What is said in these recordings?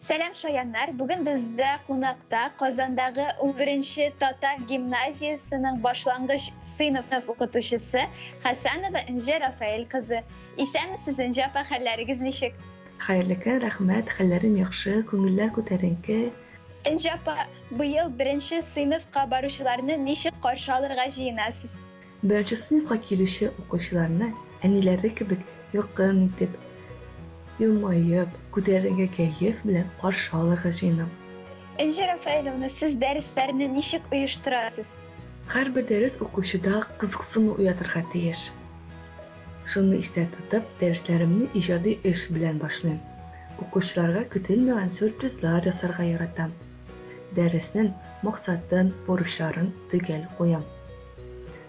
Сәлам шаяннар, бүген бездә кунакта Казандагы 11-нче татар гимназиясенең башлангыч сыйныф укытучысы Хәсәнова Энҗе Рафаэль кызы. Исәнмесез, Энҗе апа, хәлләрегез ничек? Хәерле көн, рәхмәт, хәлләрем яхшы, күңелләр күтәренке. Энҗе апа, быел 1-нче сыйныфка баручыларны ничек каршы алырга җыенасыз? Беренче сыйныфка килүче укучыларны әниләре кебек якын итеп, елмаеп, күтәренке кәеф белән каршы алырга җыенам. Энҗе Рафаэловна, сез дәресләрне ничек оештырасыз? Һәрбер дәрес укучыда кызыксыну уятырга тиеш. Шуны истә тотып, дәресләремне иҗади эш белән башлыйм. Укучыларга көтелмәгән сюрпризлар ясарга яратам. Дәреснең максатын, бурычларын төгәл куям.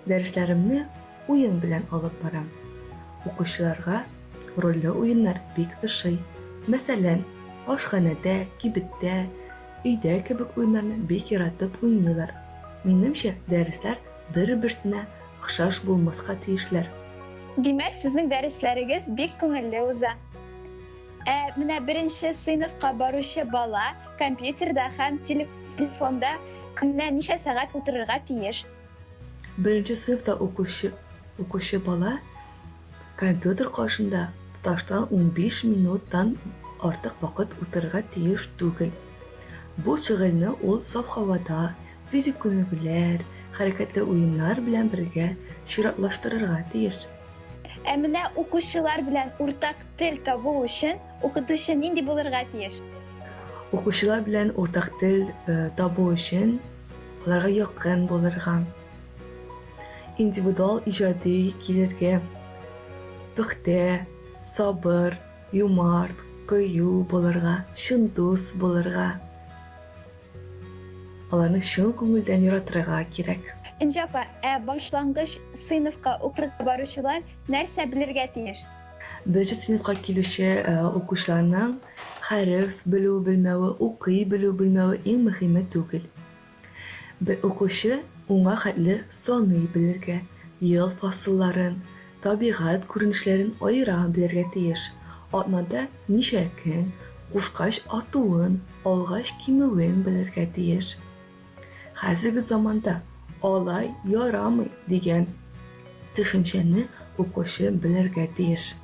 Дәресләремне уен белән алып барам. Укучыларга рольле уеннар бик ошый. Мәсәлән, ашханәдә, кибеттә, өйдә кебек уеннарны бик яратып уйныйлар. Минемчә, дәресләр бер-берсенә охшаш булмаска тиешләр. Димәк, сезнең дәресләрегез бик күңелле уза. Менә 1-нче сыйныфка баручы бала компьютерда һәм телефонда көненә ничә сәгать утырырга тиеш? Беренче сыйныфта укучы бала компьютер каршында тоташтан 15 минуттан артык вакыт утырырга тиеш түгел. Бу шөгыльне ул саф һавада, физик күнегүләр, хәрәкәтле уеннар белән бергә чиратлаштырырга тиеш. Менә укучылар белән уртак тел табу өчен укытучы нинди булырга тиеш? Укучылар белән уртак тел табу өчен аларга якын булырга, индивидуаль иҗади килергә, пөхтә, сабыр, юмарт, кыю булырга, чын дус булырга. Аларны чын күңелдән яратырга кирәк. Энҗе апа, башлангыч сыйныфка укырга баручылар нәрсә белергә тиеш? Беренче сыйныфка килүче укучыларның хәреф белү белмәве, укый белү белмәве иң мөһиме түгел. Укучы уңа хәтле саный белергә, ел фасылларын, табигать күренешләрен аера белергә тиеш. Атнада ничә көн, кушкач атуын, алгач кимүен белергә тиеш. Хәзерге заманда алай ярамый дигән төшенчәне укучы белергә тиеш.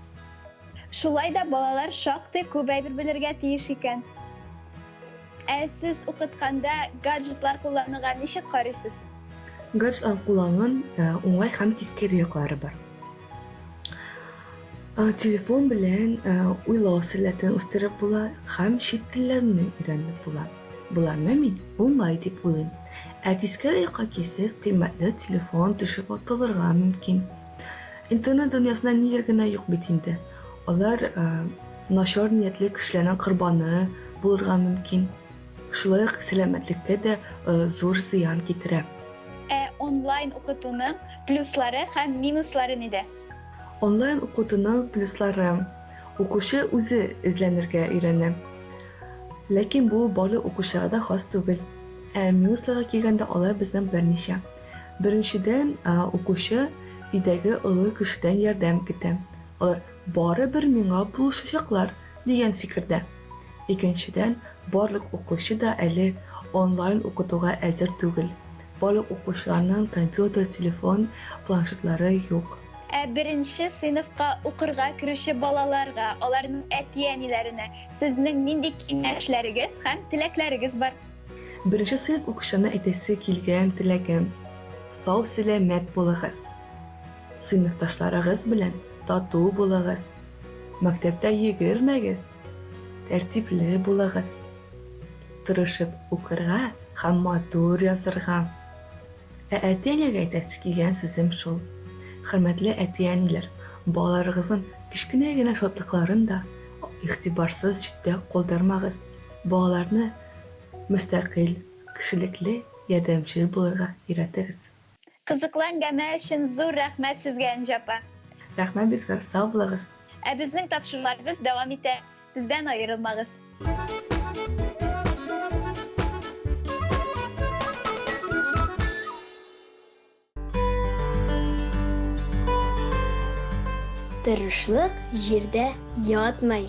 Шулай да балалар шактый күп әйбер белергә тиеш икән. Сез укытканда гаджетлар куллануга ничек карыйсыз? Гаджетлар кулланган уңай һәм тискәре яклары бар. Телефон белән уйлау сәләтен үстереп була һәм чит телләрне өйрәнеп була. Буларны мин уңай дип уйлыйм. Тискәре якка килсәк, кыйммәтле телефон төшеп атылырга мөмкин. Интернет дөньясында ниләр генә юк бит инде. Алар начар ниятле кешеләрнең корбаны булырга мөмкин. Шулай ук сәламәтлеккә дә зур зыян китерә. Онлайн укытуның плюслары һәм минуслары нидә? Онлайн укытуның плюслары: укучы үзе эзләнергә өйрәнә. Ләкин бу барлык укучыларга хас түгел. Минусларга килгәндә алар безнең берничә. Беренчедән, укучы өйдәге олы кешедән ярдәм көтә. Алар барыбер миңа булышачаклар дигән фикердә. Икенчедән, барлык укучы да әле онлайн укытуга әзер түгел. Барлык укучыларның компьютер, телефон, планшетлары юк. 1-нче сыйныфка укырга керүче балаларга, аларның әти-әниләренә сезнең нинди киңәшләрегез һәм теләкләрегез бар? Беренче сыйныф укучыларына әйтәсе килгән теләгем: сау сәламәт булыгыз. Сыйныфташларыгыз белән тату булыгыз. Мәктәптә йөгермәгез. Тәртипле булыгыз. Тырышып укырга һәм матур язарга. Әти-әнигә әйтәсе килгән сүзем шул: хөрмәтле әти-әниләр, балаларыгызның кичкенә генә шатлыкларын да игътибарсыз читтә калдырмагыз. Балаларны мөстәкыйль, кешелекле, ярдәмчел булырга өйрәтегез. Кызыклы әңгәмә өчен зур рәхмәт сезгә, Энҗе апа. Рәхмәт, бик зур, сау булыгыз. Безнең тапшыруларыбыз дәвам итә. Бездән аерылмагыз. Тырышлык җирдә ятмый.